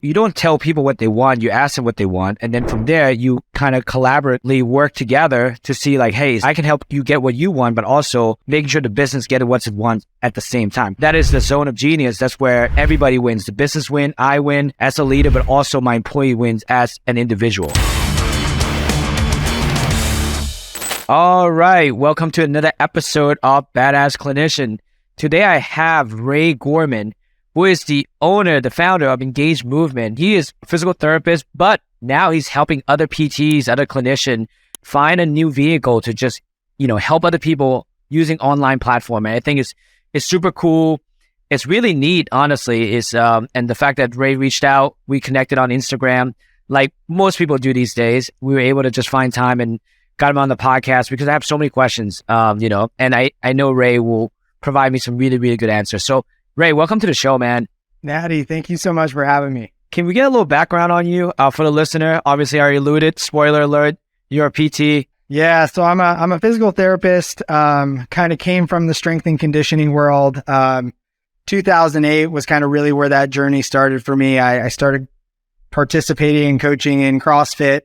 you don't tell people what they want, you ask them what they want. And then from there, you kind of collaboratively work together to see like, hey, I can help you get what you want, but also making sure the business gets what it wants at the same time. That is the zone of genius. That's where everybody wins. The business win, I win as a leader, but also my employee wins as an individual. All right. Welcome to another episode of Badass Clinician. Today I have Ray Gorman, who is the owner, the founder of Engage Movement. He is a physical therapist, but now he's helping other PTs, other clinicians find a new vehicle to just, help other people using online platform. And I think it's super cool. It's really neat, honestly, and the fact that Ray reached out, we connected on Instagram, like most people do these days. We were able to just find time and got him on the podcast because I have so many questions, and I know Ray will provide me some really, really good answers. So Ray, welcome to the show, man. Natty, thank you so much for having me. Can we get a little background on you for the listener? Obviously, I already alluded, spoiler alert, you're a PT. Yeah, so I'm a physical therapist, kind of came from the strength and conditioning world. 2008 was kind of really where that journey started for me. I started participating and coaching in CrossFit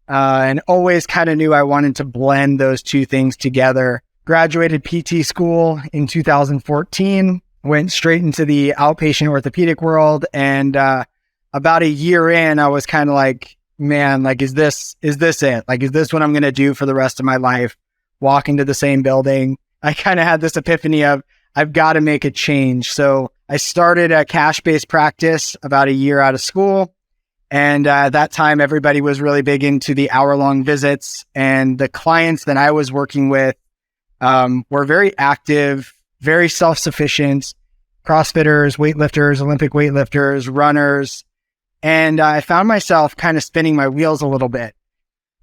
and always kind of knew I wanted to blend those two things together. Graduated PT school in 2014. Went straight into the outpatient orthopedic world. And about a year in, I was kind of like, man, like, is this it? Like, is this what I'm going to do for the rest of my life? Walk into the same building. I kind of had this epiphany of, I've got to make a change. So I started a cash-based practice about a year out of school. And at that time, everybody was really big into the hour-long visits. And the clients that I was working with were very active, very self-sufficient, CrossFitters, weightlifters, Olympic weightlifters, runners. And I found myself kind of spinning my wheels a little bit.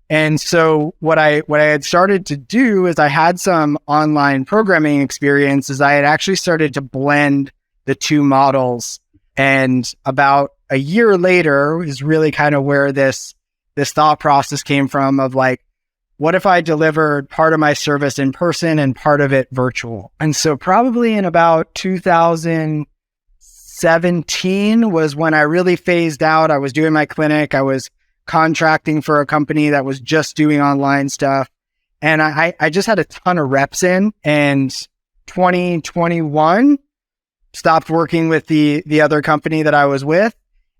And so what I had started to do is I had some online programming experience as I had actually started to blend the two models. And about a year later is really kind of where this thought process came from of like, what if I delivered part of my service in person and part of it virtual? And so probably in about 2017 was when I really phased out. I was doing my clinic. I was contracting for a company that was just doing online stuff. And I just had a ton of reps in, and 2021 stopped working with the other company that I was with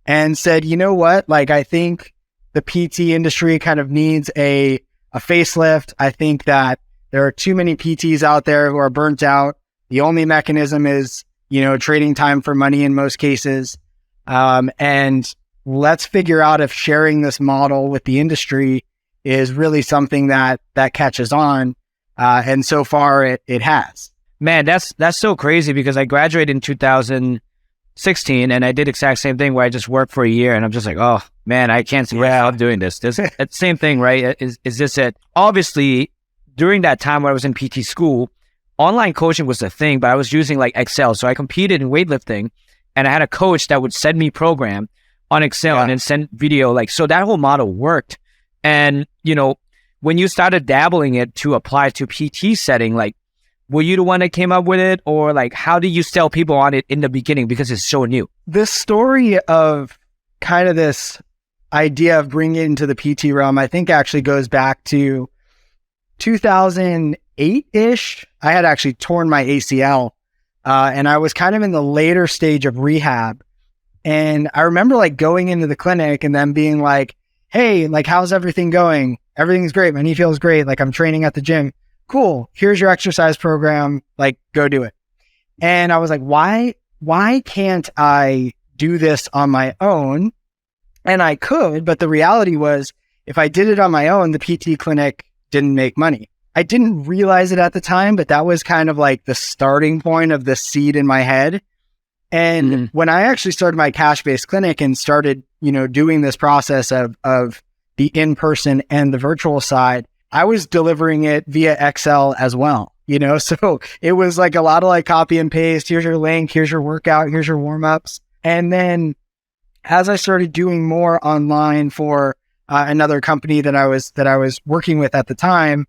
and said, you know what? Like, I think the PT industry kind of needs a facelift. I think that there are too many PTs out there who are burnt out. The only mechanism is, trading time for money in most cases. And let's figure out if sharing this model with the industry is really something that catches on. And so far it has. Man, that's so crazy because I graduated in 2016 and I did the exact same thing where I just worked for a year and I'm just like, oh man, I can't see myself doing this. It's the same thing, right? Is this it? Obviously, during that time when I was in PT school, online coaching was the thing, but I was using like Excel. So I competed in weightlifting and I had a coach that would send me program on Excel and then send video. So that whole model worked. And, when you started dabbling it to apply to PT setting, like, were you the one that came up with it, or like, how did you sell people on it in the beginning because it's so new? This story of kind of this idea of bringing it into the PT realm, I think actually goes back to 2008-ish. I had actually torn my ACL and I was kind of in the later stage of rehab. And I remember like going into the clinic and then being like, hey, like, how's everything going? Everything's great. My knee feels great. Like, I'm training at the gym. Cool. Here's your exercise program. Like, go do it. And I was like, why can't I do this on my own? And I could, but the reality was if I did it on my own, the PT clinic didn't make money. I didn't realize it at the time, but that was kind of like the starting point of the seed in my head. And when I actually started my cash-based clinic and started, doing this process of the in-person and the virtual side, I was delivering it via Excel as well, so it was like a lot of like copy and paste. Here's your link. Here's your workout. Here's your warm-ups. And then as I started doing more online for another company that I was working with at the time,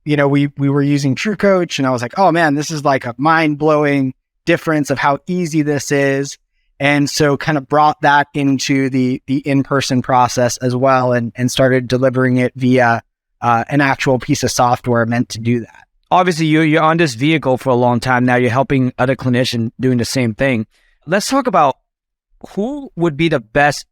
we were using TrueCoach, and I was like, oh man, this is like a mind-blowing difference of how easy this is. And so kind of brought that into the in-person process as well, and started delivering it via an actual piece of software meant to do that. Obviously, you're on this vehicle for a long time now. You're helping other clinicians doing the same thing. Let's talk about who would be the best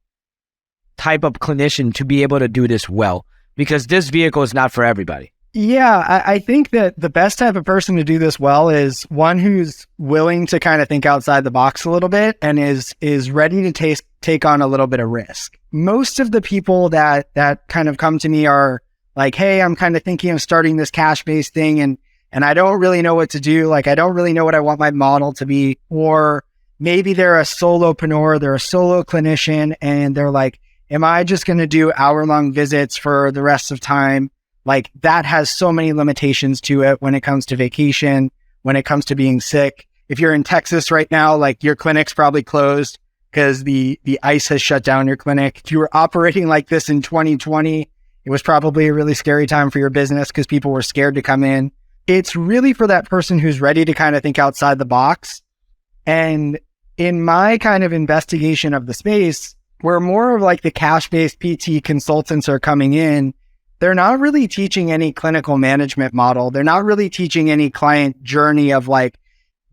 type of clinician to be able to do this well, because this vehicle is not for everybody. Yeah, I think that the best type of person to do this well is one who's willing to kind of think outside the box a little bit and is ready to take on a little bit of risk. Most of the people that kind of come to me are like, hey, I'm kind of thinking of starting this cash-based thing and I don't really know what to do. Like, I don't really know what I want my model to be. Or maybe they're a solopreneur, they're a solo clinician, and they're like, am I just going to do hour-long visits for the rest of time? Like, that has so many limitations to it when it comes to vacation, when it comes to being sick. If you're in Texas right now, like, your clinic's probably closed because the ice has shut down your clinic. If you were operating like this in 2020, it was probably a really scary time for your business because people were scared to come in. It's really for that person who's ready to kind of think outside the box. And in my kind of investigation of the space, where more of like the cash-based PT consultants are coming in, they're not really teaching any clinical management model. They're not really teaching any client journey of like,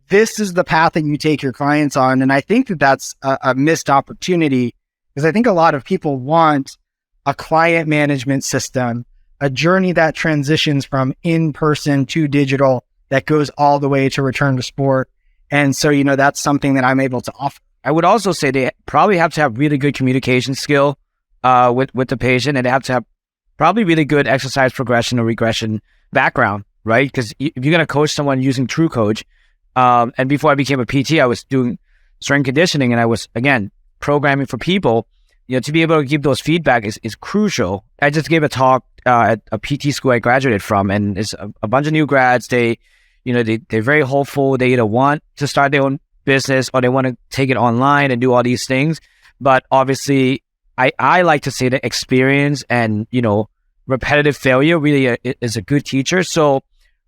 this is the path that you take your clients on. And I think that that's a missed opportunity, because I think a lot of people want a client management system, a journey that transitions from in-person to digital that goes all the way to return to sport. And so, that's something that I'm able to offer. I would also say they probably have to have really good communication skill with the patient, and they have to have probably really good exercise progression or regression background, right? Because if you're going to coach someone using TrueCoach, and before I became a PT, I was doing strength conditioning, and I was, again, programming for people. To be able to give those feedback is crucial. I just gave a talk at a PT school I graduated from, and it's a bunch of new grads. They're very hopeful. They either want to start their own business or they want to take it online and do all these things. But obviously, I like to say that experience and, repetitive failure really is a good teacher. So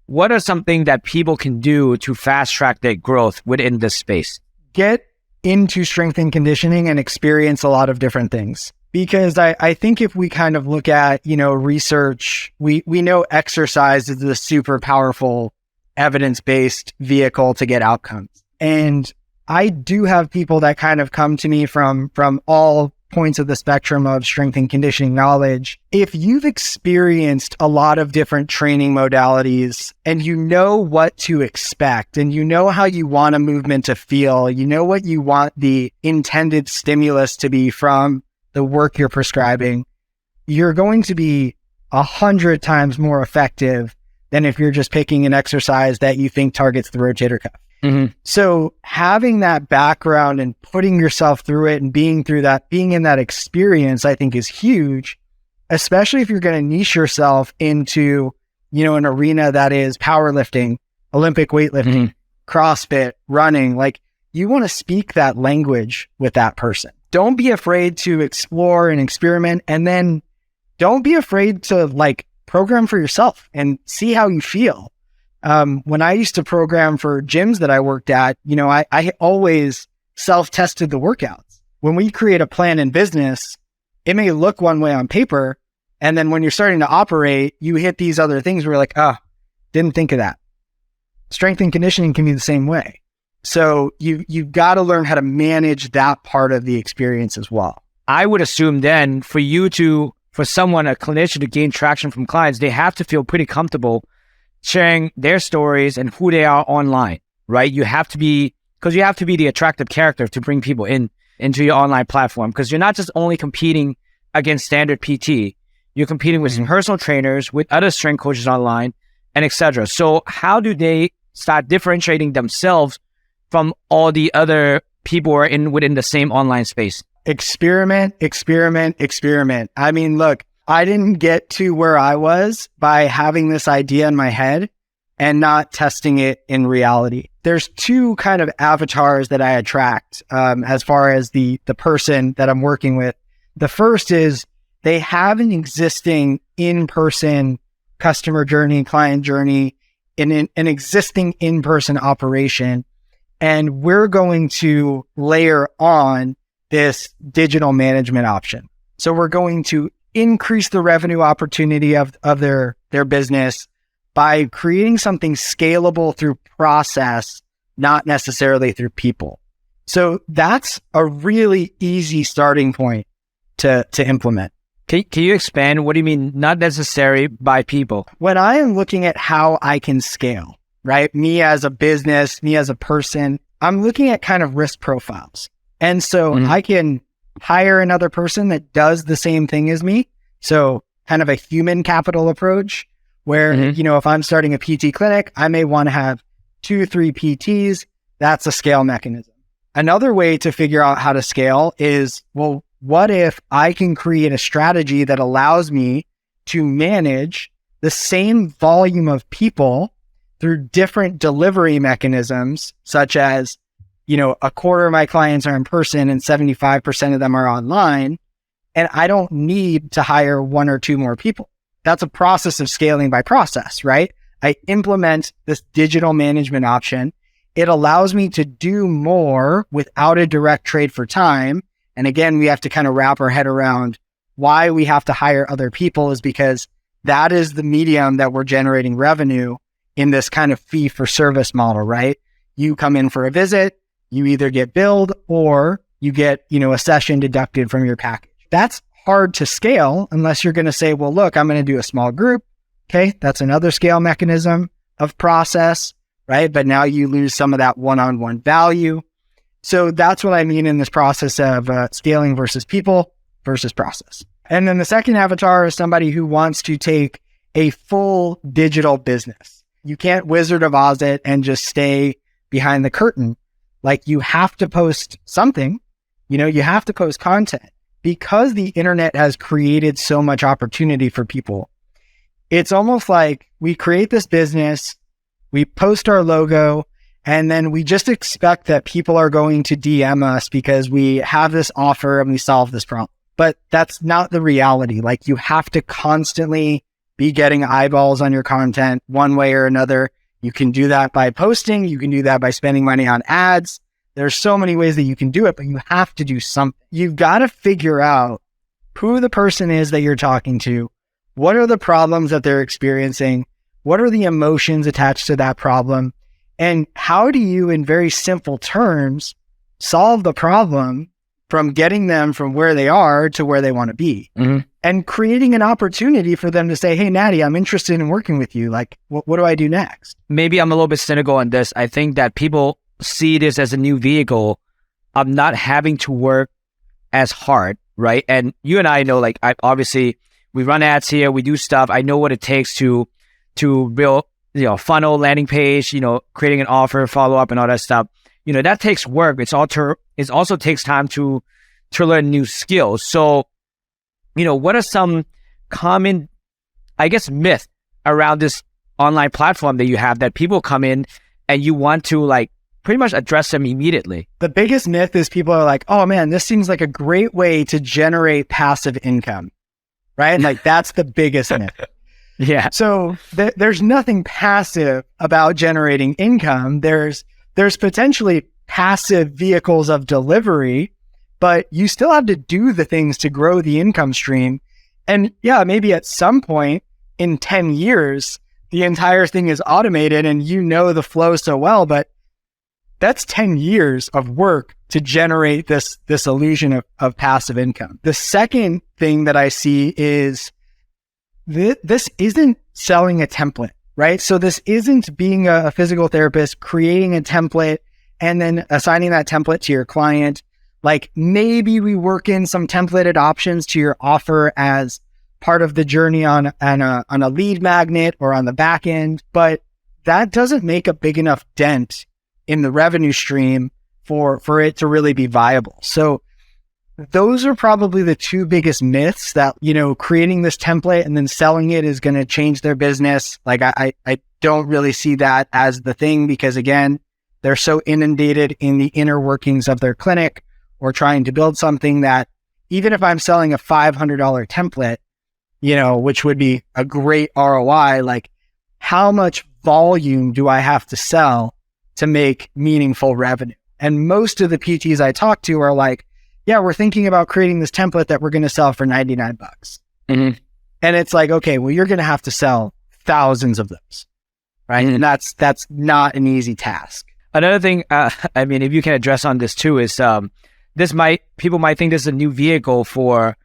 what are something that people can do to fast track their growth within this space? Get into strength and conditioning and experience a lot of different things. Because I think if we kind of look at, research, we know exercise is a super powerful evidence-based vehicle to get outcomes. And I do have people that kind of come to me from all points of the spectrum of strength and conditioning knowledge. If you've experienced a lot of different training modalities and you know what to expect and you know how you want a movement to feel, you know what you want the intended stimulus to be from the work you're prescribing, you're going to be 100 times more effective than if you're just picking an exercise that you think targets the rotator cuff. Mm-hmm. So having that background and putting yourself through it and being in that experience, I think is huge, especially if you're going to niche yourself into, an arena that is powerlifting, Olympic weightlifting, CrossFit, running. Like, you want to speak that language with that person. Don't be afraid to explore and experiment. And then don't be afraid to program for yourself and see how you feel. When I used to program for gyms that I worked at, I always self-tested the workouts. When we create a plan in business, it may look one way on paper. And then when you're starting to operate, you hit these other things where you're like, didn't think of that. Strength and conditioning can be the same way. So you've got to learn how to manage that part of the experience as well. I would assume then for someone, a clinician, to gain traction from clients, they have to feel pretty comfortable sharing their stories and who they are online, right? You have to be the attractive character to bring people into your online platform, because you're not just only competing against standard PT, you're competing with personal trainers, with other strength coaches online, and etc. So how do they start differentiating themselves from all the other people who are within the same online space? Experiment. I mean, look, I didn't get to where I was by having this idea in my head and not testing it in reality. There's two kind of avatars that I attract as far as the person that I'm working with. The first is they have an existing in-person customer journey, client journey, an existing in-person operation. and we're going to layer on this digital management option. So we're going to increase the revenue opportunity of their business by creating something scalable through process, not necessarily through people. So that's a really easy starting point to implement. Can you expand? What do you mean not necessary by people? When I am looking at how I can scale, right? Me as a business, me as a person, I'm looking at kind of risk profiles. And so I can hire another person that does the same thing as me. So kind of a human capital approach where, if I'm starting a PT clinic, I may want to have 2-3 PTs. That's a scale mechanism. Another way to figure out how to scale is, well, what if I can create a strategy that allows me to manage the same volume of people through different delivery mechanisms, such as, a quarter of my clients are in person and 75% of them are online, and I don't need to hire 1 or 2 more people. That's a process of scaling by process, right? I implement this digital management option. It allows me to do more without a direct trade for time. And again, we have to kind of wrap our head around why we have to hire other people is because that is the medium that we're generating revenue in this kind of fee for service model, right? You come in for a visit, you either get billed or you get, a session deducted from your package. That's hard to scale unless you're going to say, well, look, I'm going to do a small group. Okay. That's another scale mechanism of process, right? But now you lose some of that one-on-one value. So that's what I mean in this process of scaling versus people versus process. And then the second avatar is somebody who wants to take a full digital business. You can't Wizard of Oz it and just stay behind the curtain. Like you have to post something, you have to post content because the internet has created so much opportunity for people. It's almost like we create this business, we post our logo, and then we just expect that people are going to DM us because we have this offer and we solve this problem. But that's not the reality. Like you have to constantly be getting eyeballs on your content one way or another. You can do that by posting. You can do that by spending money on ads. There's so many ways that you can do it, but you have to do something. You've got to figure out who the person is that you're talking to. What are the problems that they're experiencing? What are the emotions attached to that problem? And how do you, in very simple terms, solve the problem from getting them from where they are to where they want to be? And creating an opportunity for them to say, hey, Natty, I'm interested in working with you. Like, what do I do next? Maybe I'm a little bit cynical on this. I think that people see this as a new vehicle of not having to work as hard, right? And you and I know, like, obviously, we run ads here, we do stuff. I know what it takes to build, funnel, landing page, creating an offer, follow up, and all that stuff. That takes work. It also takes time to learn new skills. So, what are some common, I guess, myth around this online platform that you have that people come in and you want to like pretty much address them immediately? The biggest myth is people are like, oh man, this seems like a great way to generate passive income, right? Like that's the biggest myth. Yeah. So there's nothing passive about generating income. There's potentially passive vehicles of delivery, but you still have to do the things to grow the income stream. And yeah, maybe at some point in 10 years, the entire thing is automated and the flow so well, but that's 10 years of work to generate this illusion of passive income. The second thing that I see is this isn't selling a template, right? So this isn't being a physical therapist, creating a template and then assigning that template to your client. Like maybe we work in some templated options to your offer as part of the journey on a lead magnet or on the back end, but that doesn't make a big enough dent in the revenue stream for it to really be viable. So those are probably the two biggest myths that, creating this template and then selling it is going to change their business. Like I don't really see that as the thing because again, they're so inundated in the inner workings of their clinic or trying to build something that even if I'm selling a $500 template, which would be a great ROI, like how much volume do I have to sell to make meaningful revenue. And most of the PTs I talk to are like, yeah, we're thinking about creating this template that we're going to sell for $99. Mm-hmm. And it's like, okay, well, you're going to have to sell thousands of those, right? Mm-hmm. And that's not an easy task. Another thing, I mean, if you can address on this too, is people might think this is a new vehicle for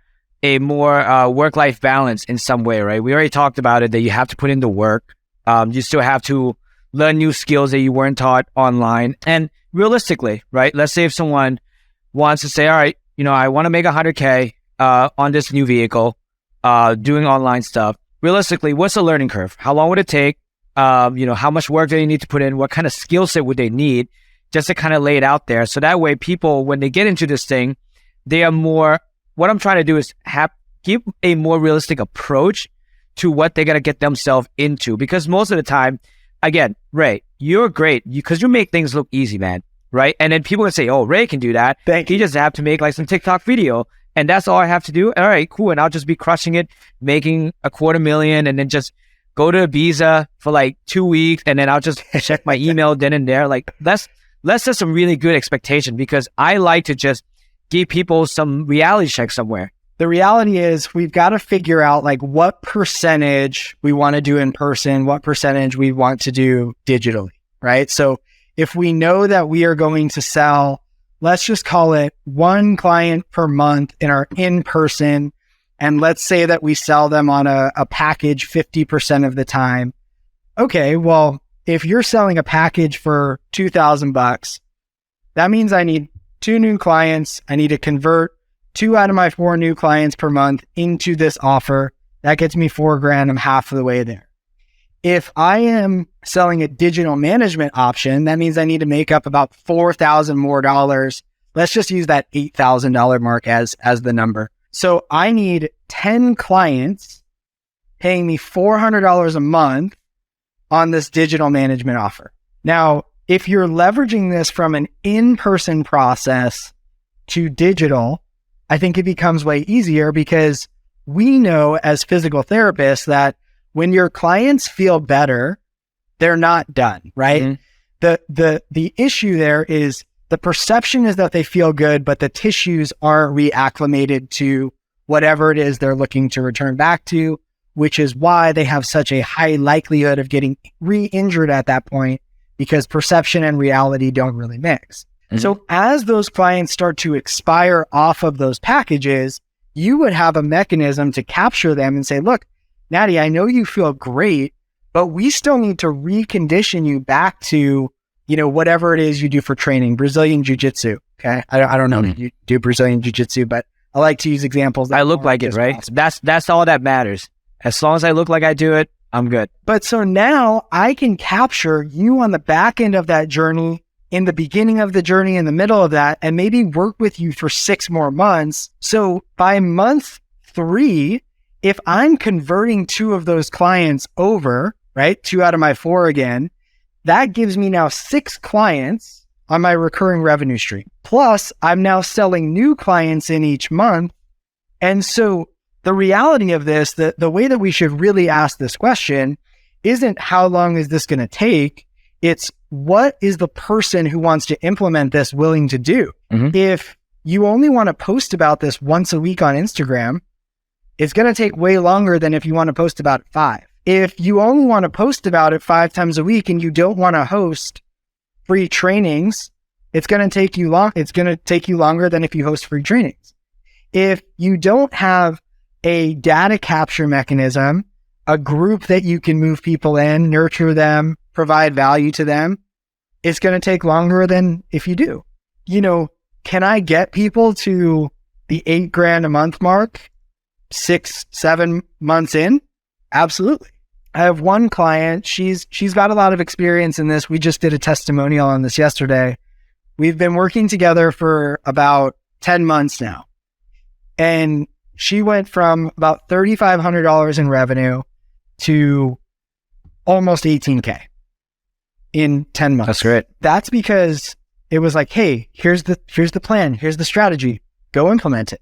a more work-life balance in some way, right? We already talked about it, that you have to put in the work. You still have to learn new skills that you weren't taught online. And realistically, right? Let's say if someone wants to say, all right, I want to make $100K on this new vehicle, doing online stuff. Realistically, what's the learning curve? How long would it take? How much work do they need to put in? What kind of skill set would they need? Just to kind of lay it out there. So that way people, when they get into this thing, they are more, what I'm trying to do is give a more realistic approach to what they're going to get themselves into. Because most of the time, again, Ray, you're great because you make things look easy, man. Right? And then people can say, oh, Ray can do that. He just have to make like some TikTok video. And that's all I have to do. All right, cool. And I'll just be crushing it, making $250,000 and then just go to Ibiza for like 2 weeks. And then I'll just check my email then and there. Like let's set some really good expectation, because I like to just give people some reality check somewhere. The reality is we've got to figure out like what percentage we want to do in person, what percentage we want to do digitally, right? So if we know that we are going to sell, let's just call it one client per month in our in-person, and let's say that we sell them on a package 50% of the time. Okay, well, if you're selling a package for $2,000, that means I need 2 new clients. I need to convert 2 out of my 4 new clients per month into this offer. That gets me $4,000. I'm half of the way there. If I am selling a digital management option, that means I need to make up about $4,000 more dollars. Let's just use that $8,000 mark as the number. So I need 10 clients paying me $400 a month on this digital management offer. Now, if you're leveraging this from an in-person process to digital, I think it becomes way easier, because we know as physical therapists that when your clients feel better, they're not done, right? Mm-hmm. The issue there is the perception is that they feel good, but the tissues aren't reacclimated to whatever it is they're looking to return back to, which is why they have such a high likelihood of getting re-injured at that point, because perception and reality don't really mix. Mm-hmm. So as those clients start to expire off of those packages, you would have a mechanism to capture them and say, look, Natty, I know you feel great, but we still need to recondition you back to, whatever it is you do for training, Brazilian Jiu-Jitsu. Okay. I don't know if you do Brazilian Jiu-Jitsu, but I like to use examples. I look like it, right? Possible. That's all that matters. As long as I look like I do it, I'm good. But so now I can capture you on the back end of that journey, in the beginning of the journey, in the middle of that, and maybe work with you for 6 more months. So by month 3, if I'm converting 2 of those clients over, right, 2 out of my 4 again, that gives me now 6 clients on my recurring revenue stream. Plus, I'm now selling new clients in each month. And so the reality of this, the way that we should really ask this question isn't how long is this going to take? It's what is the person who wants to implement this willing to do? Mm-hmm. If you only want to post about this once a week on Instagram, it's going to take way longer than if you want to post about it 5. If you only want to post about it 5 times a week and you don't want to host free trainings, it's going to take you long. It's going to take you longer than if you host free trainings. If you don't have a data capture mechanism, a group that you can move people in, nurture them, provide value to them, it's going to take longer than if you do. Can I get people to the $8,000 a month mark 6-7 months in? Absolutely. I have one client. She's got a lot of experience in this. We just did a testimonial on this yesterday. We've been working together for about 10 months now. And she went from about $3,500 in revenue to almost $18K in 10 months. That's great. That's because it was like, hey, here's the plan. Here's the strategy. Go implement it.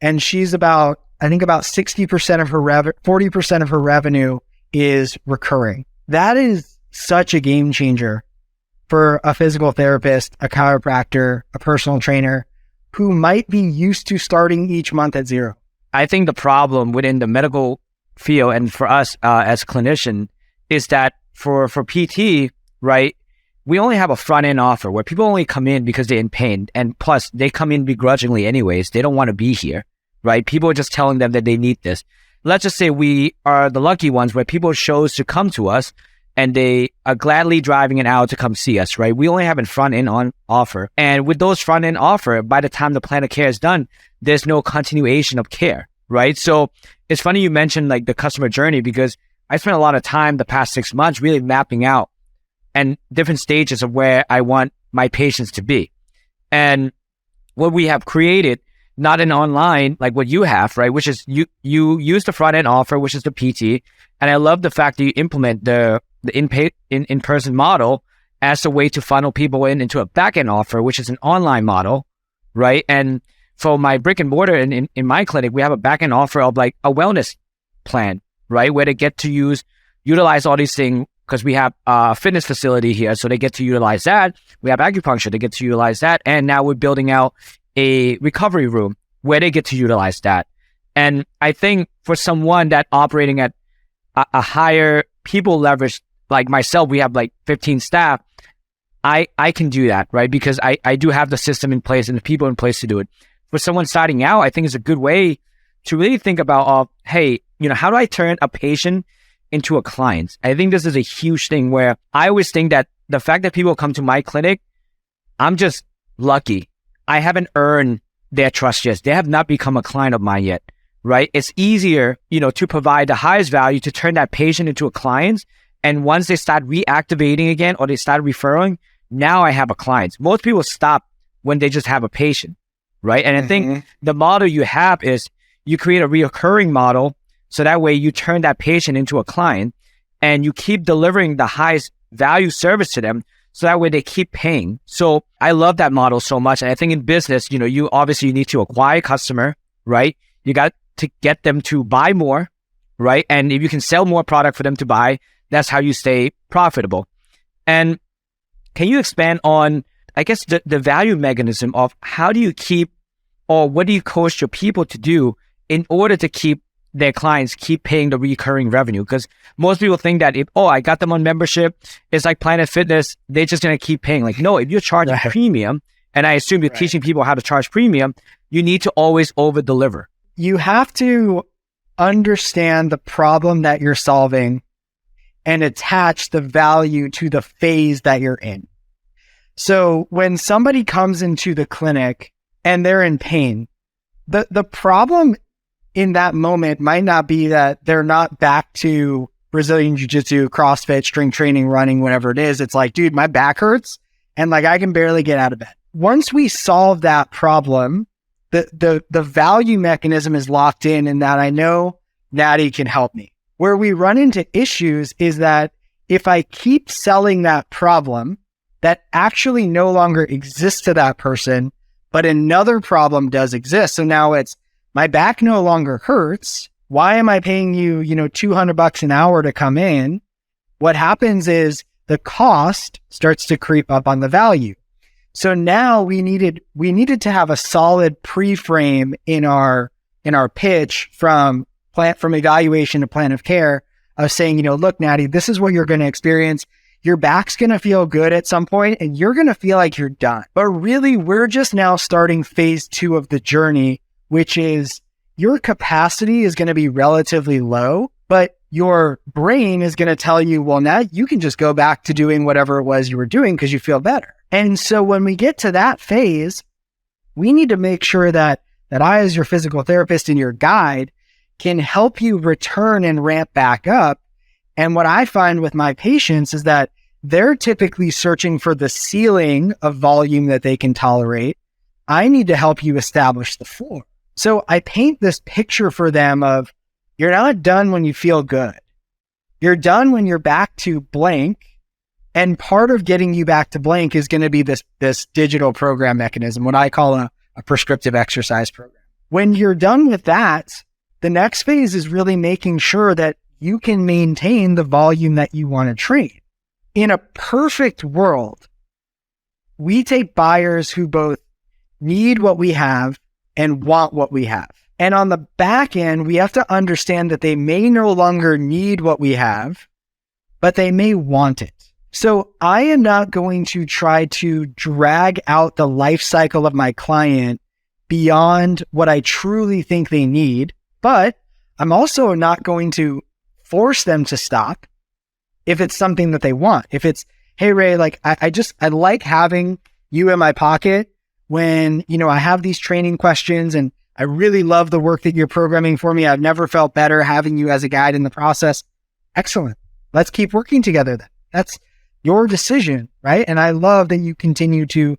And she's about 60% of her 40% of her revenue is recurring. That is such a game changer for a physical therapist, a chiropractor, a personal trainer who might be used to starting each month at zero? I think the problem within the medical field and for us as clinician is that for PT, right, we only have a front end offer where people only come in because they're in pain. And plus they come in begrudgingly anyways. They don't want to be here, right? People are just telling them that they need this. Let's just say we are the lucky ones where people chose to come to us and they are gladly driving an hour to come see us, right? We only have a front end on offer. And with those front end offer, by the time the plan of care is done, there's no continuation of care, right? So it's funny you mentioned like the customer journey, because I spent a lot of time the past 6 months really mapping out and different stages of where I want my patients to be. And what we have created, not an online like what you have, right? Which is you use the front end offer, which is the PT. And I love the fact that you implement the in-person model as a way to funnel people into a back end offer, which is an online model, right? And for my brick and mortar in my clinic, we have a back end offer of like a wellness plan, right? Where they get to utilize all these things, because we have a fitness facility here. So they get to utilize that. We have acupuncture, they get to utilize that. And now we're building out a recovery room where they get to utilize that. And I think for someone that operating at a higher people leverage, like myself, we have like 15 staff. I can do that, right? Because I do have the system in place and the people in place to do it. For someone starting out, I think it's a good way to really think about, hey, how do I turn a patient into a client? I think this is a huge thing where I always think that the fact that people come to my clinic, I'm just lucky. I haven't earned their trust yet. They have not become a client of mine yet, right? It's easier, to provide the highest value to turn that patient into a client. And once they start reactivating again or they start referring, now I have a client. Most people stop when they just have a patient, right? And I think the model you have is you create a reoccurring model. So that way you turn that patient into a client and you keep delivering the highest value service to them. So that way they keep paying. So I love that model so much. And I think in business, you obviously need to acquire a customer, right? You got to get them to buy more, right? And if you can sell more product for them to buy, that's how you stay profitable. And can you expand on, I guess, the value mechanism of how do you keep, or what do you coach your people to do in order to keep their clients keep paying the recurring revenue? Because most people think that I got them on membership, it's like Planet Fitness, they're just going to keep paying. Like, no, if you're charging premium, and I assume you're teaching people how to charge premium, you need to always over deliver. You have to understand the problem that you're solving and attach the value to the phase that you're in. So when somebody comes into the clinic and they're in pain, the problem in that moment might not be that they're not back to Brazilian Jiu-Jitsu, CrossFit, strength training, running, whatever it is. It's like, dude, my back hurts and like I can barely get out of bed. Once we solve that problem, the value mechanism is locked in that I know Natty can help me. Where we run into issues is that if I keep selling that problem that actually no longer exists to that person, but another problem does exist. So now it's, my back no longer hurts. Why am I paying you, $200 an hour to come in? What happens is the cost starts to creep up on the value. So now we needed to have a solid pre-frame in our pitch from evaluation to plan of care of saying, look, Natty, this is what you're going to experience. Your back's going to feel good at some point and you're going to feel like you're done. But really, we're just now starting phase 2 of the journey, which is your capacity is going to be relatively low, but your brain is going to tell you, well, now you can just go back to doing whatever it was you were doing because you feel better. And so when we get to that phase, we need to make sure that I, as your physical therapist and your guide, can help you return and ramp back up. And what I find with my patients is that they're typically searching for the ceiling of volume that they can tolerate. I need to help you establish the floor. So I paint this picture for them of, you're not done when you feel good. You're done when you're back to blank. And part of getting you back to blank is going to be this digital program mechanism, what I call a prescriptive exercise program. When you're done with that, the next phase is really making sure that you can maintain the volume that you want to train. In a perfect world, we take buyers who both need what we have and want what we have. And on the back end, we have to understand that they may no longer need what we have, but they may want it. So I am not going to try to drag out the life cycle of my client beyond what I truly think they need, but I'm also not going to force them to stop if it's something that they want. If it's, hey, Ray, like I like having you in my pocket when, I have these training questions and I really love the work that you're programming for me. I've never felt better having you as a guide in the process. Excellent. Let's keep working together then. That's your decision, right? And I love that you continue to,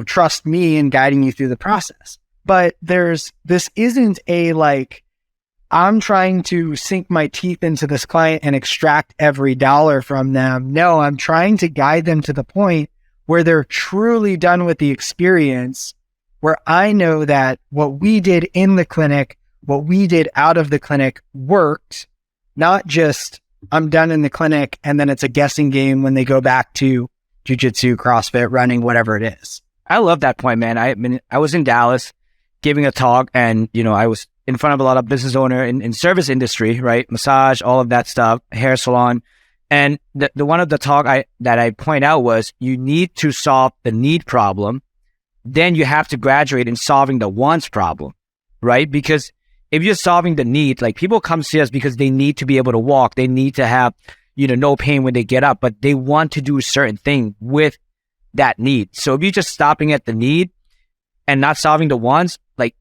trust me in guiding you through the process. But this isn't a like, I'm trying to sink my teeth into this client and extract every dollar from them. No, I'm trying to guide them to the point where they're truly done with the experience, where I know that what we did in the clinic, what we did out of the clinic worked, not just I'm done in the clinic and then it's a guessing game when they go back to jiu-jitsu, CrossFit, running, whatever it is. I love that point, man. I was in Dallas giving a talk and, I was in front of a lot of business owner in service industry, right? Massage, all of that stuff, hair salon. And the one of the talk that I point out was you need to solve the need problem. Then you have to graduate in solving the wants problem, right? Because if you're solving the need, like people come see us because they need to be able to walk. They need to have, no pain when they get up, but they want to do a certain thing with that need. So if you're just stopping at the need and not solving the wants, like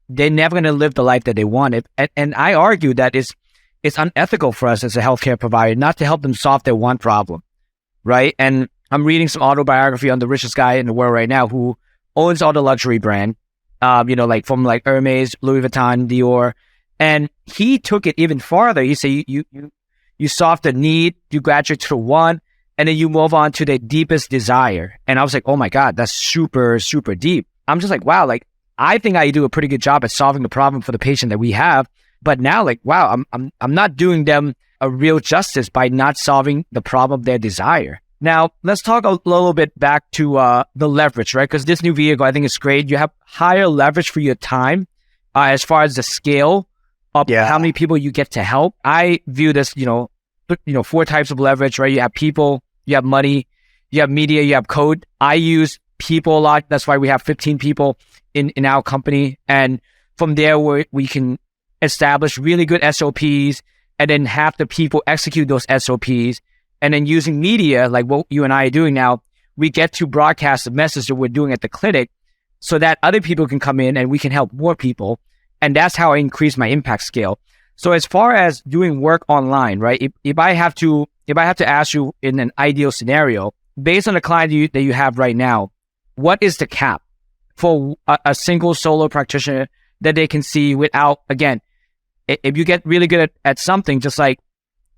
they're never going to live the life that they wanted. And I argue that it's unethical for us as a healthcare provider not to help them solve their want problem, right? And I'm reading some autobiography on the richest guy in the world right now who owns all the luxury brand, like from like Hermes, Louis Vuitton, Dior. And he took it even farther. He said, you solve the need, you graduate to the want, and then you move on to the deepest desire. And I was like, oh my God, that's super, super deep. I'm just like, wow, like I think I do a pretty good job at solving the problem for the patient that we have. But now like, wow, I'm not doing them a real justice by not solving the problem of their desire. Now, let's talk a little bit back to the leverage, right? Because this new vehicle, I think is great. You have higher leverage for your time as far as the scale of how many people you get to help. I view this, 4 types of leverage, right? You have people, you have money, you have media, you have code. I use people a lot. That's why we have 15 people in our company. And from there, we can establish really good SOPs and then have the people execute those SOPs. And then using media, like what you and I are doing now, we get to broadcast the message that we're doing at the clinic so that other people can come in and we can help more people. And that's how I increase my impact scale. So as far as doing work online, right? If I have to ask you in an ideal scenario, based on the client that you have right now, what is the cap for a single solo practitioner that they can see without, again, if you get really good at something, just like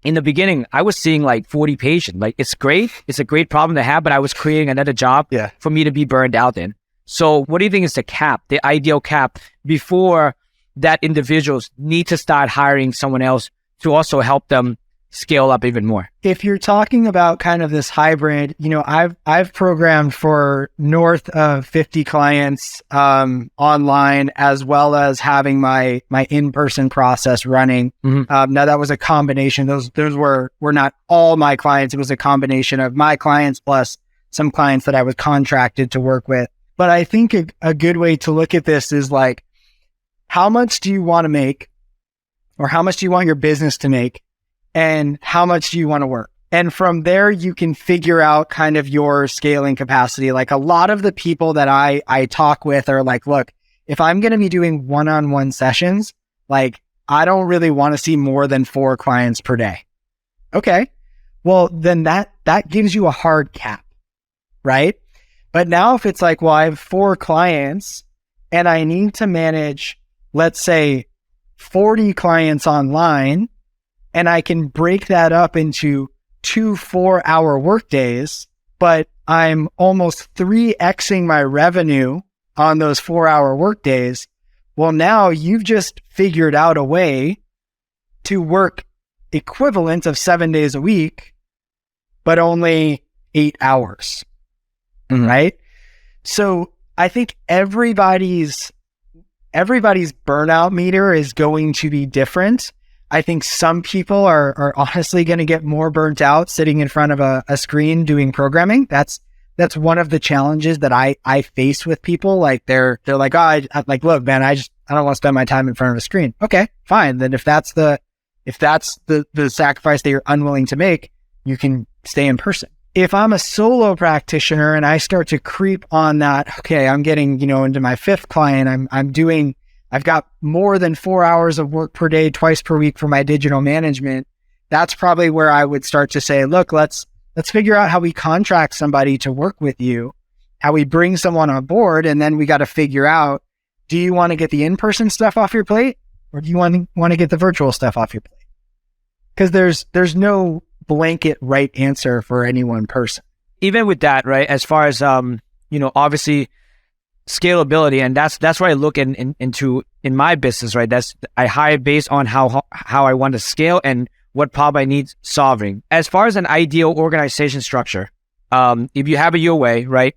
in the beginning, I was seeing like 40 patients. Like it's great. It's a great problem to have, but I was creating another job for me to be burned out in. So what do you think is the cap, the ideal cap before that individuals need to start hiring someone else to also help them scale up even more? If you're talking about kind of this hybrid, I've programmed for north of 50 clients online, as well as having my in-person process running. Mm-hmm. Now that was a combination. Those were not all my clients. It was a combination of my clients plus some clients that I was contracted to work with. But I think a good way to look at this is like, how much do you want to make, or how much do you want your business to make? And how much do you want to work? And from there, you can figure out kind of your scaling capacity. Like a lot of the people that I talk with are like, look, if I'm going to be doing one-on-one sessions, like I don't really want to see more than 4 clients per day. Okay. Well, then that gives you a hard cap, right? But now if it's like, well, I have 4 clients and I need to manage, let's say 40 clients online, and I can break that up into 2 4-hour workdays, but I'm almost 3xing my revenue on those 4-hour workdays. Well, now you've just figured out a way to work equivalent of 7 days a week, but only 8 hours. right? So I think everybody's burnout meter is going to be different. I think some people are honestly going to get more burnt out sitting in front of a screen doing programming. That's one of the challenges that I face with people. Like they're like, oh, like, look, man, I don't want to spend my time in front of a screen. Okay, fine. Then if that's the sacrifice that you're unwilling to make, you can stay in person. If I'm a solo practitioner and I start to creep on that, okay, I'm getting, into my 5th client, I've got more than 4 hours of work per day, twice per week for my digital management. That's probably where I would start to say, look, let's figure out how we contract somebody to work with you, how we bring someone on board. And then we got to figure out, do you want to get the in-person stuff off your plate, or do you want to get the virtual stuff off your plate? Because there's no blanket right answer for any one person. Even with that, right, as far as obviously scalability, and that's where I look into my business, right? I hire based on how I want to scale and what problem I need solving. As far as an ideal organization structure, if you have it your way, right,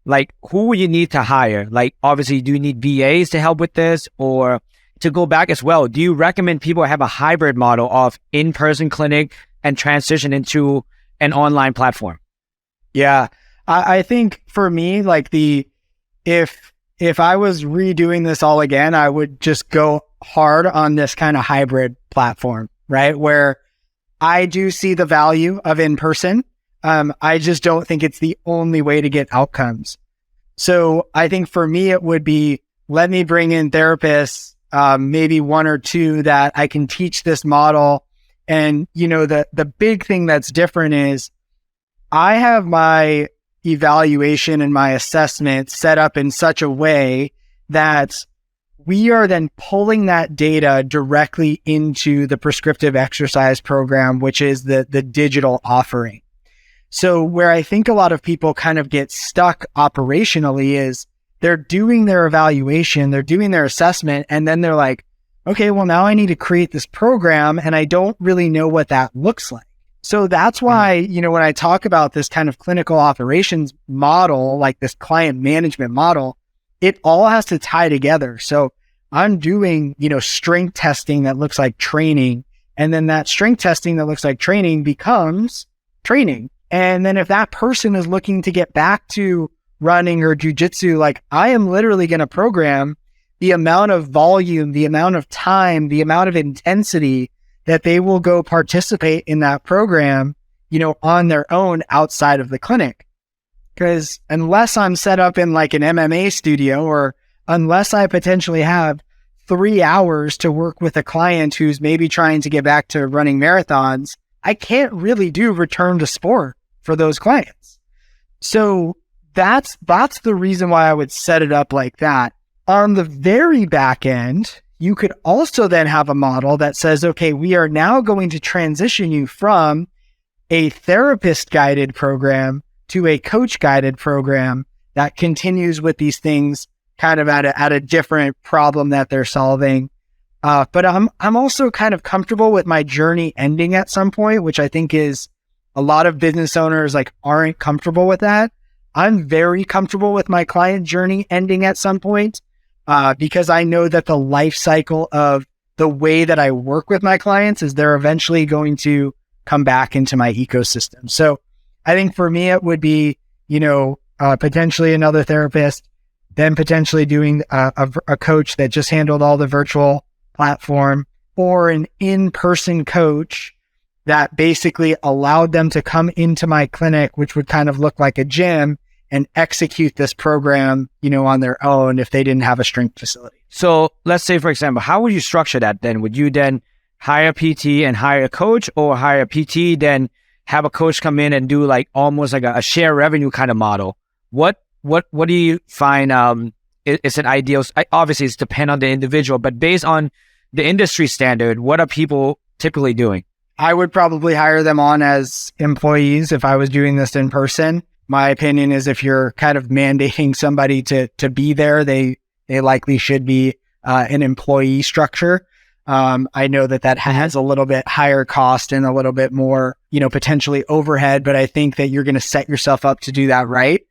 like who will you need to hire? Like obviously, do you need VAs to help with this? Or to go back as well, do you recommend people have a hybrid model of in-person clinic and transition into an online platform? Yeah, I think for me, like if I was redoing this all again, I would just go hard on this kind of hybrid platform, right? Where I do see the value of in-person. I just don't think it's the only way to get outcomes. So I think for me, it would be, let me bring in therapists, maybe 1 or 2 that I can teach this model. And, the big thing that's different is I have my evaluation and my assessment set up in such a way that we are then pulling that data directly into the prescriptive exercise program, which is the digital offering. So where I think a lot of people kind of get stuck operationally is they're doing their evaluation, they're doing their assessment, and then they're like, okay, well, now I need to create this program and I don't really know what that looks like. So that's why, when I talk about this kind of clinical operations model, like this client management model, it all has to tie together. So I'm doing, strength testing that looks like training. And then that strength testing that looks like training becomes training. And then if that person is looking to get back to running or jujitsu, like I am literally going to program the amount of volume, the amount of time, the amount of intensity that they will go participate in that program, on their own outside of the clinic. Because unless I'm set up in like an MMA studio, or unless I potentially have 3 hours to work with a client who's maybe trying to get back to running marathons, I can't really do return to sport for those clients. So that's the reason why I would set it up like that. On the very back end, you could also then have a model that says, okay, we are now going to transition you from a therapist-guided program to a coach-guided program that continues with these things kind of at a different problem that they're solving. But I'm also kind of comfortable with my journey ending at some point, which I think is a lot of business owners like aren't comfortable with that. I'm very comfortable with my client journey ending at some point. Because I know that the life cycle of the way that I work with my clients is they're eventually going to come back into my ecosystem. So I think for me, it would be, potentially another therapist, then potentially doing a coach that just handled all the virtual platform, or an in-person coach that basically allowed them to come into my clinic, which would kind of look like a gym, and execute this program, on their own if they didn't have a strength facility. So let's say, for example, how would you structure that then? Would you then hire a PT and hire a coach, or hire a PT, then have a coach come in and do like almost like a share revenue kind of model? What do you find is an ideal? Obviously, it's depend on the individual, but based on the industry standard, what are people typically doing? I would probably hire them on as employees if I was doing this in person. My opinion is if you're kind of mandating somebody to be there, they likely should be an employee structure. I know that has a little bit higher cost and a little bit more, potentially overhead, but I think that you're going to set yourself up to do that right.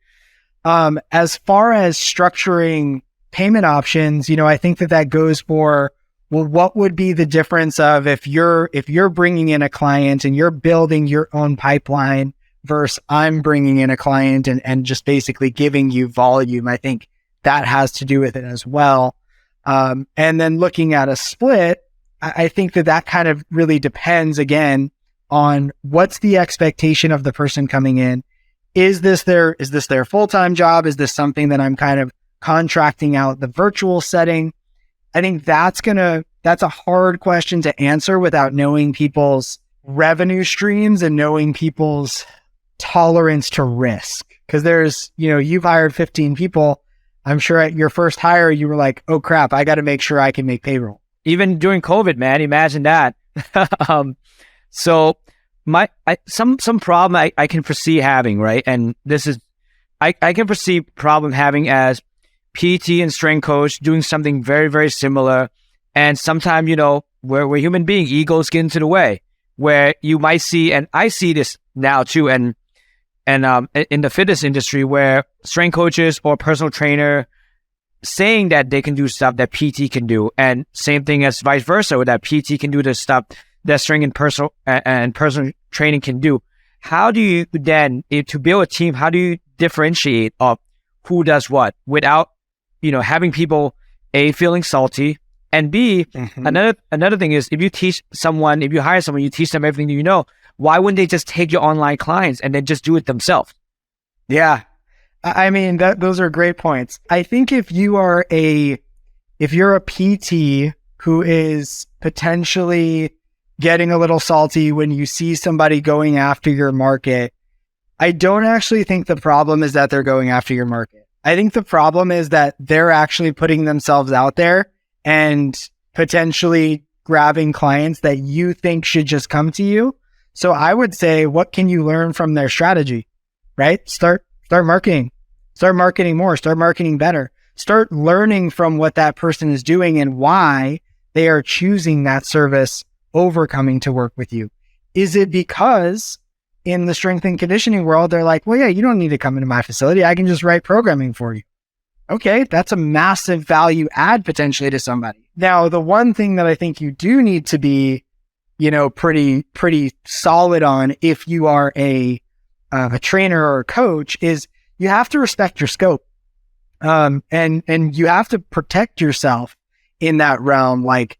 As far as structuring payment options, I think that goes for, well, what would be the difference of if you're bringing in a client and you're building your own pipeline versus I'm bringing in a client and just basically giving you volume. I think that has to do with it as well. And then looking at a split, I think that kind of really depends again on what's the expectation of the person coming in. Is this their full-time job? Is this something that I'm kind of contracting out the virtual setting? I think that's a hard question to answer without knowing people's revenue streams and knowing people's tolerance to risk. Because there's, you've hired 15 people. I'm sure at your first hire, you were like, oh crap, I got to make sure I can make payroll. Even during COVID, man, imagine that. So some problem I can foresee having, right? And this is, I can foresee problem having as PT and strength coach doing something very, very similar. And sometimes, we're human beings, egos get into the way, where you might see, and I see this now too, and in the fitness industry, where strength coaches or personal trainer saying that they can do stuff that PT can do, and same thing as vice versa, where that PT can do the stuff that strength and personal training can do. How do you then, to build a team, how do you differentiate of who does what without, having people A, feeling salty, and B, another thing is, if you hire someone, you teach them everything you know, why wouldn't they just take your online clients and then just do it themselves? Yeah. I mean, those are great points. I think if you're a PT who is potentially getting a little salty when you see somebody going after your market, I don't actually think the problem is that they're going after your market. I think the problem is that they're actually putting themselves out there and potentially grabbing clients that you think should just come to you. So I would say, what can you learn from their strategy, right? Start marketing, start marketing more, start marketing better, start learning from what that person is doing and why they are choosing that service over coming to work with you. Is it because in the strength and conditioning world, they're like, well, yeah, you don't need to come into my facility. I can just write programming for you. Okay, that's a massive value add potentially to somebody. Now, the one thing that I think you do need to be, pretty solid on if you are a trainer or a coach is you have to respect your scope. And you have to protect yourself in that realm. Like,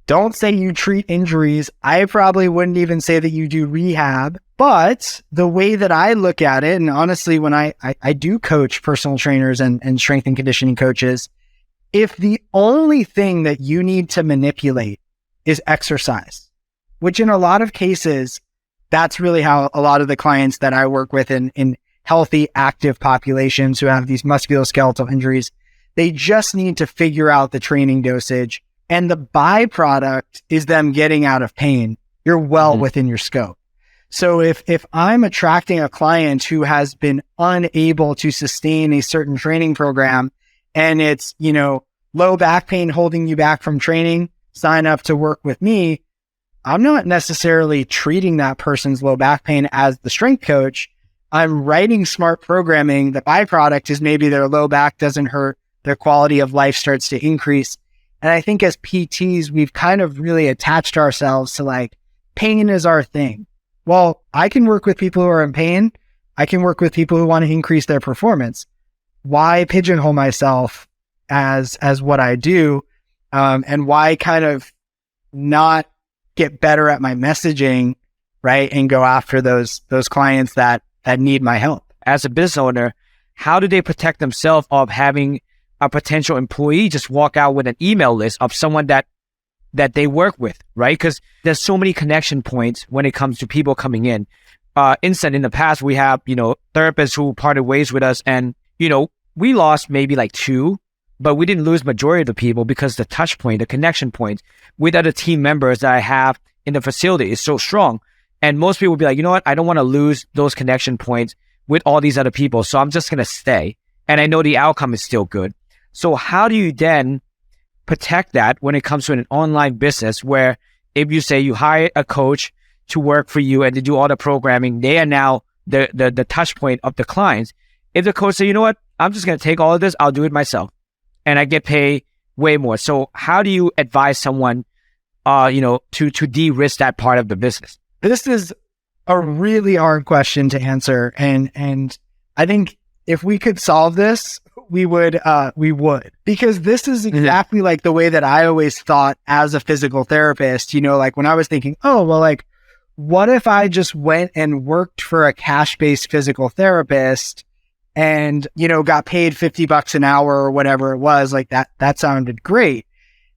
don't say you treat injuries. I probably wouldn't even say that you do rehab, but the way that I look at it, and honestly, when I do coach personal trainers and strength and conditioning coaches, if the only thing that you need to manipulate is exercise, which in a lot of cases, that's really how a lot of the clients that I work with in healthy, active populations who have these musculoskeletal injuries, they just need to figure out the training dosage. And the byproduct is them getting out of pain. You're well within your scope. So if I'm attracting a client who has been unable to sustain a certain training program and it's, low back pain holding you back from training, sign up to work with me. I'm not necessarily treating that person's low back pain as the strength coach. I'm writing smart programming. The byproduct is maybe their low back doesn't hurt. Their quality of life starts to increase. And I think as PTs, we've kind of really attached ourselves to like, pain is our thing. Well, I can work with people who are in pain. I can work with people who want to increase their performance. Why pigeonhole myself as what I do? And why kind of not get better at my messaging, right? And go after those clients that need my help. As a business owner, how do they protect themselves of having a potential employee just walk out with an email list of someone that they work with, right? Because there's so many connection points when it comes to people coming in. In the past, we have, therapists who parted ways with us and, we lost maybe like 2, but we didn't lose majority of the people because the touch point, the connection point with other team members that I have in the facility is so strong. And most people will be like, you know what? I don't want to lose those connection points with all these other people. So I'm just going to stay. And I know the outcome is still good. So how do you then protect that when it comes to an online business where if you say you hire a coach to work for you and to do all the programming, they are now the touch point of the clients. if the coach said, you know what, I'm just going to take all of this, I'll do it myself, and I get paid way more. So how do you advise someone, to de-risk that part of the business? This is a really hard question to answer. And I think if we could solve this, we would, because this is exactly like the way that I always thought as a physical therapist, like when I was thinking, oh, well, like, what if I just went and worked for a cash-based physical therapist and, got paid $50 an hour or whatever it was, like that sounded great.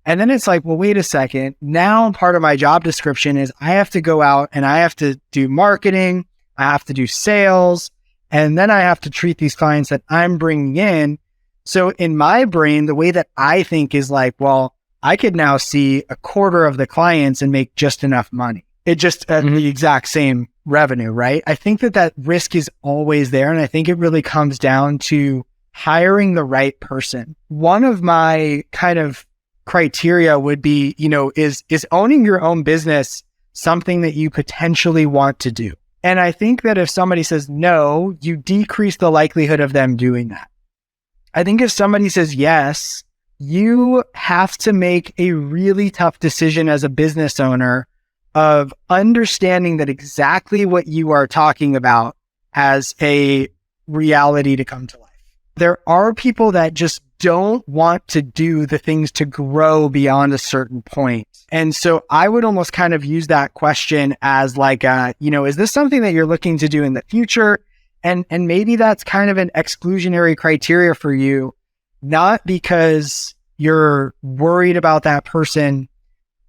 And then it's like, well, wait a second. Now part of my job description is I have to go out and I have to do marketing. I have to do sales. And then I have to treat these clients that I'm bringing in. So in my brain, the way that I think is like, well, I could now see a quarter of the clients and make just enough money. It just the exact same revenue, right? I think that risk is always there. And I think it really comes down to hiring the right person. One of my kind of criteria would be, is owning your own business something that you potentially want to do? And I think that if somebody says no, you decrease the likelihood of them doing that. I think if somebody says yes, you have to make a really tough decision as a business owner of understanding that exactly what you are talking about has a reality to come to life. There are people that just don't want to do the things to grow beyond a certain point. And so I would almost kind of use that question as like, is this something that you're looking to do in the future? And maybe that's kind of an exclusionary criteria for you, not because you're worried about that person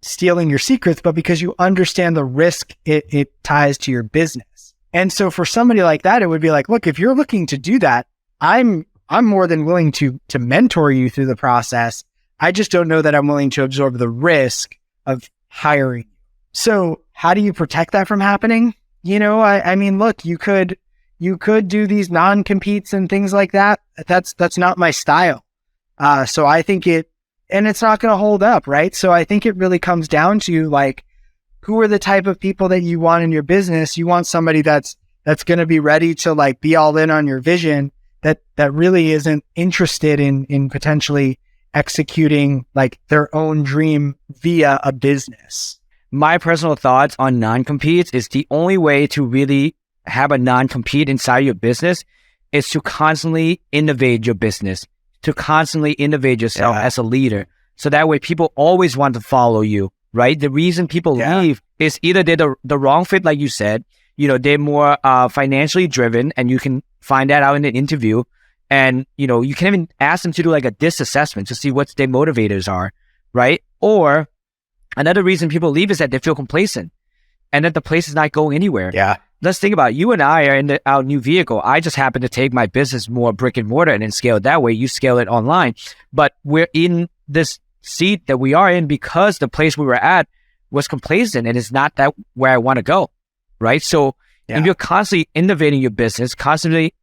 stealing your secrets, but because you understand the risk it ties to your business. And so for somebody like that, it would be like, look, if you're looking to do that, I'm more than willing to mentor you through the process. I just don't know that I'm willing to absorb the risk of hiring you. So how do you protect that from happening? I mean, look, you could do these non-competes and things like that. That's not my style. So I think and it's not going to hold up, right? So I think it really comes down to like, who are the type of people that you want in your business? You want somebody that's going to be ready to like be all in on your vision, that really isn't interested in potentially executing like their own dream via a business. My personal thoughts on non-competes is the only way to really have a non-compete inside your business is to constantly innovate your business, to constantly innovate yourself as a leader. So that way people always want to follow you, right? The reason people leave is either they're the wrong fit, like you said, they're more financially driven, and you can find that out in an interview. And, you can even ask them to do like a DISC assessment to see what their motivators are, right? Or another reason people leave is that they feel complacent and that the place is not going anywhere. Yeah. Let's think about it. You and I are in our new vehicle. I just happen to take my business more brick and mortar and then scale it that way. You scale it online. But we're in this seat that we are in because the place we were at was complacent and it's not that where I want to go, right? So if you're constantly innovating your business, constantly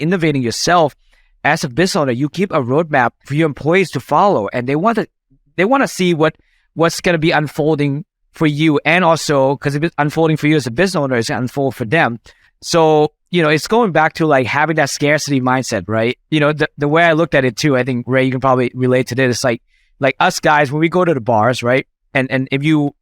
innovating yourself as a business owner, you keep a roadmap for your employees to follow, and they want to see what's going to be unfolding for you, and also because if it's unfolding for you as a business owner, it's going to unfold for them. So it's going back to like having that scarcity mindset, right? The way I looked at it too, I think Ray, you can probably relate to this. It's like us guys when we go to the bars, right? And if you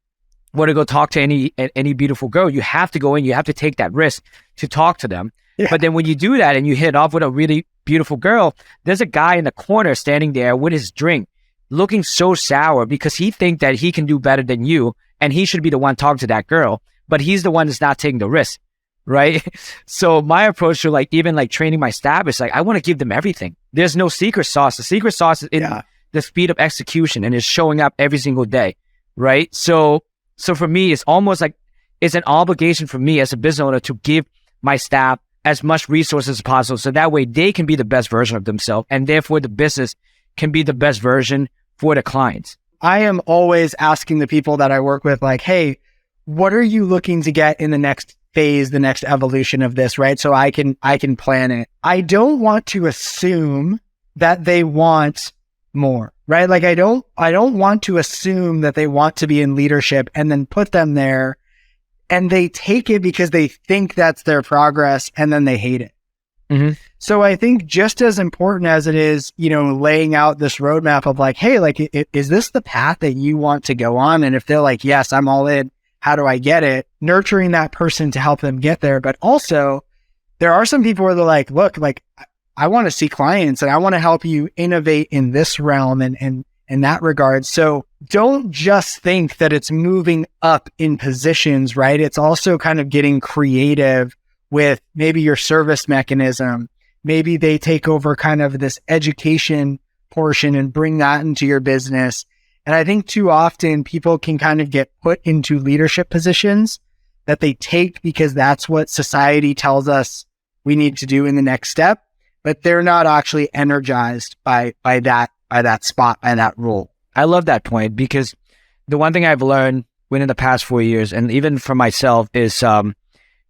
want to go talk to any beautiful girl, you have to go in, you have to take that risk to talk to them. Yeah. But then when you do that and you hit off with a really beautiful girl, there's a guy in the corner standing there with his drink, looking so sour because he thinks that he can do better than you and he should be the one talking to that girl, but he's the one that's not taking the risk, right? So my approach to like even like training my staff is like, I want to give them everything. There's no secret sauce. The secret sauce is in the speed of execution and is showing up every single day, right? So for me, it's almost like it's an obligation for me as a business owner to give my staff as much resources as possible. So that way they can be the best version of themselves and therefore the business can be the best version for the clients. I am always asking the people that I work with, like, hey, what are you looking to get in the next phase, the next evolution of this, right? So I can plan it. I don't want to assume that they want more, right? Like I don't want to assume that they want to be in leadership and then put them there and they take it because they think that's their progress and then they hate it. Mm-hmm. So I think just as important as it is, laying out this roadmap of like, hey, like, is this the path that you want to go on? And if they're like, yes, I'm all in, how do I get it? Nurturing that person to help them get there. But also there are some people where they're like, look, like I want to see clients and I want to help you innovate in this realm and in that regard. So don't just think that it's moving up in positions, right? It's also kind of getting creative with maybe your service mechanism. Maybe they take over kind of this education portion and bring that into your business. And I think too often people can kind of get put into leadership positions that they take because that's what society tells us we need to do in the next step, but they're not actually energized by that spot, by that role. I love that point, because the one thing I've learned within the past 4 years, and even for myself, is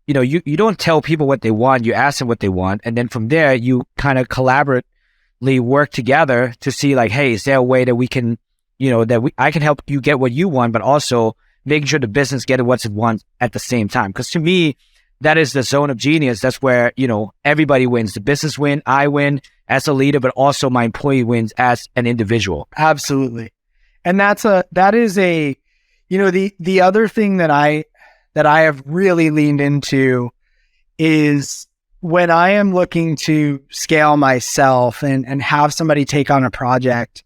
you don't tell people what they want, you ask them what they want, and then from there you kind of collaboratively work together to see like, hey, is there a way that we can, I can help you get what you want, but also making sure the business gets what it wants at the same time. Because to me, that is the zone of genius. That's where, everybody wins. The business win, I win as a leader, but also my employee wins as an individual. Absolutely. And that is the other thing that I have really leaned into is when I am looking to scale myself and have somebody take on a project,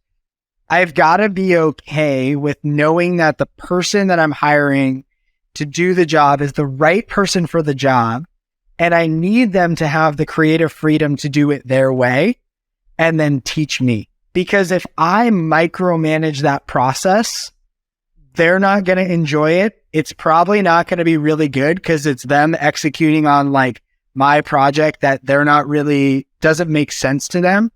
I've got to be okay with knowing that the person that I'm hiring to do the job is the right person for the job. And I need them to have the creative freedom to do it their way and then teach me. Because if I micromanage that process, they're not going to enjoy it. It's probably not going to be really good because it's them executing on like my project that they're not really, doesn't make sense to them.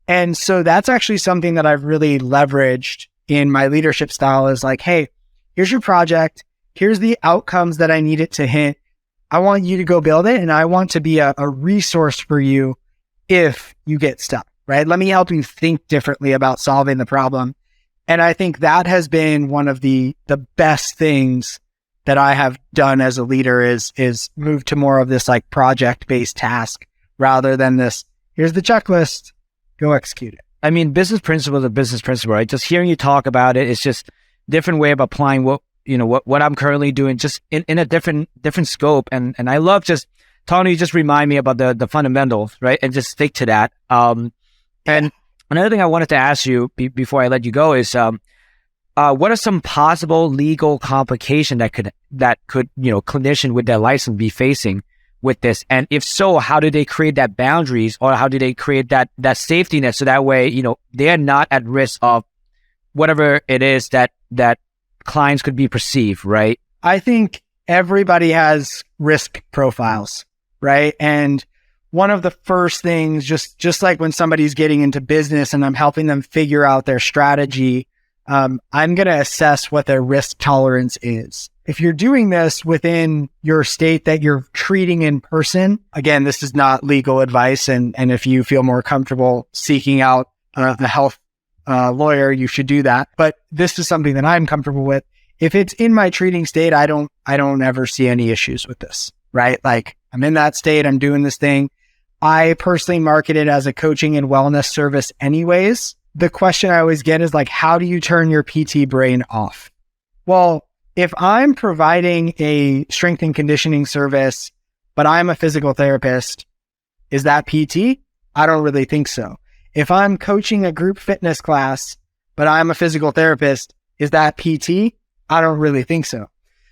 And so that's actually something that I've really leveraged in my leadership style is like, hey, here's your project. Here's the outcomes that I need it to hit. I want you to go build it. And I want to be a resource for you if you get stuck, right? Let me help you think differently about solving the problem. And I think that has been one of the best things that I have done as a leader is move to more of this like project-based task rather than this, here's the checklist, go execute it. I mean, business principle is a business principle, right? Just hearing you talk about it, it's just different way of applying what I'm currently doing, just in a different scope. And I love just, Tony, just remind me about the fundamentals, right? And just stick to that. And another thing I wanted to ask you before I let you go is, what are some possible legal complications that could, clinician with their license be facing with this? And if so, how do they create that boundaries, or how do they create that safety net so that way, they're not at risk of whatever it is that clients could be perceived, right? I think everybody has risk profiles, right? And one of the first things, just like when somebody's getting into business and I'm helping them figure out their strategy, I'm going to assess what their risk tolerance is. If you're doing this within your state that you're treating in person, again, this is not legal advice. And if you feel more comfortable seeking out a health lawyer, you should do that. But this is something that I'm comfortable with. If it's in my treating state, I don't ever see any issues with this, right? Like I'm in that state, I'm doing this thing. I personally market it as a coaching and wellness service anyways. The question I always get is like, how do you turn your PT brain off? Well, if I'm providing a strength and conditioning service, but I'm a physical therapist, is that PT? I don't really think so. If I'm coaching a group fitness class, but I'm a physical therapist, is that PT? I don't really think so.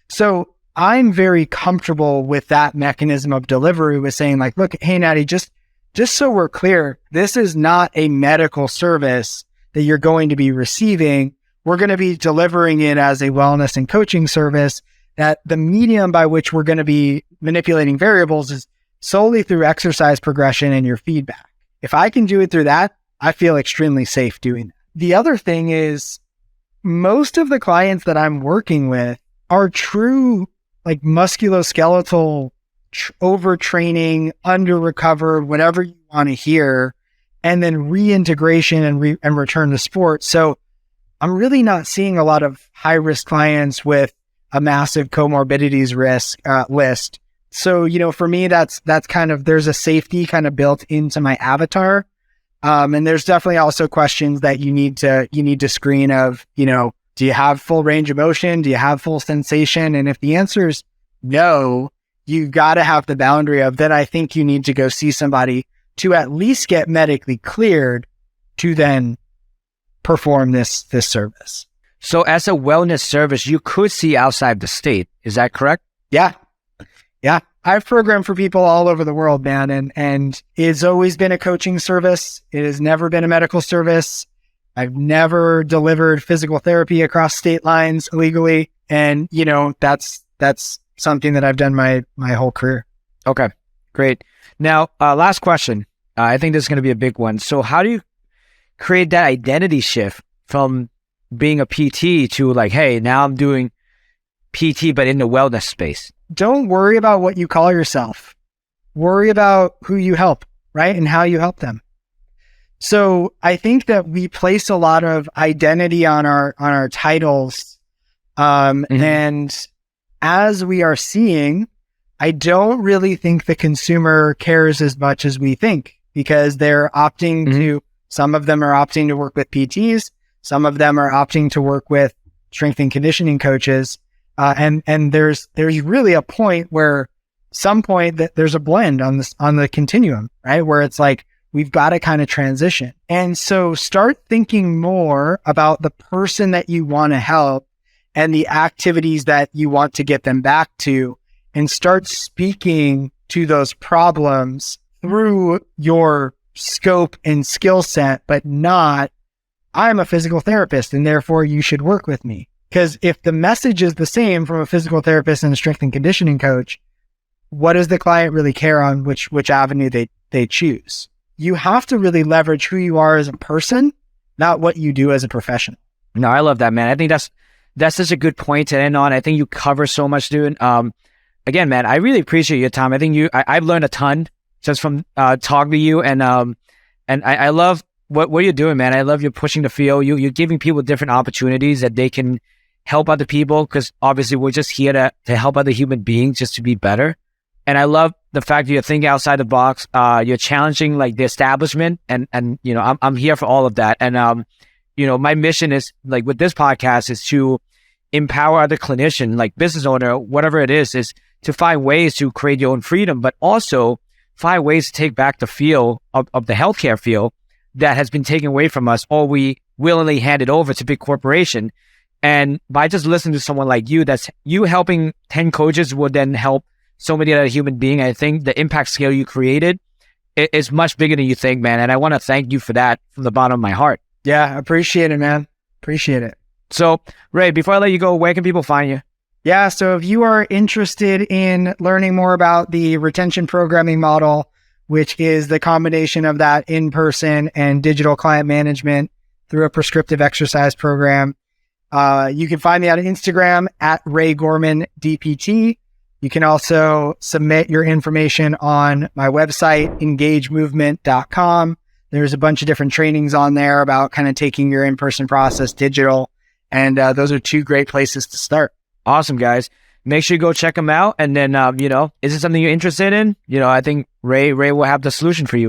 So I'm very comfortable with that mechanism of delivery with saying like, look, hey, Natty, just so we're clear, this is not a medical service that you're going to be receiving. We're going to be delivering it as a wellness and coaching service, that the medium by which we're going to be manipulating variables is solely through exercise progression and your feedback. If I can do it through that, I feel extremely safe doing that. The other thing is most of the clients that I'm working with are true like musculoskeletal overtraining, under-recovered, whatever you want to hear, and then reintegration and return to sport. So I'm really not seeing a lot of high-risk clients with a massive comorbidities risk list So, for me, that's kind of, there's a safety kind of built into my avatar. And there's definitely also questions that you need to screen of, do you have full range of motion? Do you have full sensation? And if the answer is no, you got to have the boundary of that. I think you need to go see somebody to at least get medically cleared to then perform this service. So as a wellness service, you could see outside the state. Is that correct? Yeah. I've programmed for people all over the world, man. And it's always been a coaching service. It has never been a medical service. I've never delivered physical therapy across state lines illegally. And, that's something that I've done my whole career. Okay, great. Now, last question. I think this is going to be a big one. So how do you create that identity shift from being a PT to like, hey, now I'm doing PT, but in the wellness space? Don't worry about what you call yourself. Worry about who you help, right? And how you help them. So I think that we place a lot of identity on our titles. And as we are seeing, I don't really think the consumer cares as much as we think, because they're opting to, some of them are opting to work with PTs. Some of them are opting to work with strength and conditioning coaches. And there's really a point where that there's a blend on the continuum, right? Where it's like, we've got to kind of transition. And so start thinking more about the person that you want to help and the activities that you want to get them back to, and start speaking to those problems through your scope and skill set, but not, I'm a physical therapist and therefore you should work with me. Because if the message is the same from a physical therapist and a strength and conditioning coach, what does the client really care on which avenue they choose? You have to really leverage who you are as a person, not what you do as a professional. No, I love that, man. I think that's such a good point to end on. I think you cover so much, dude. Again, man, I really appreciate your time. I think I've learned a ton just from talking to you, and I love what you're doing, man. I love you pushing the field. You're giving people different opportunities that they can help other people, because obviously we're just here to help other human beings just to be better. And I love the fact that you're thinking outside the box. You're challenging like the establishment, and I'm here for all of that. And my mission is, like, with this podcast, is to empower other clinician, like business owner, whatever it is to find ways to create your own freedom, but also find ways to take back the field of the healthcare field that has been taken away from us, or we willingly hand it over to big corporation. And by just listening to someone like you, that's you helping 10 coaches will then help so many other human beings. I think the impact scale you created is much bigger than you think, man. And I want to thank you for that from the bottom of my heart. Yeah, appreciate it, man. Appreciate it. So, Ray, before I let you go, where can people find you? Yeah, so if you are interested in learning more about the retention programming model, which is the combination of that in-person and digital client management through a prescriptive exercise program, you can find me on Instagram at Ray Gorman DPT. You can also submit your information on my website, engagemovement.com. There's a bunch of different trainings on there about kind of taking your in-person process digital. And those are two great places to start. Awesome, guys. Make sure you go check them out. And then, is it something you're interested in? I think Ray will have the solution for you.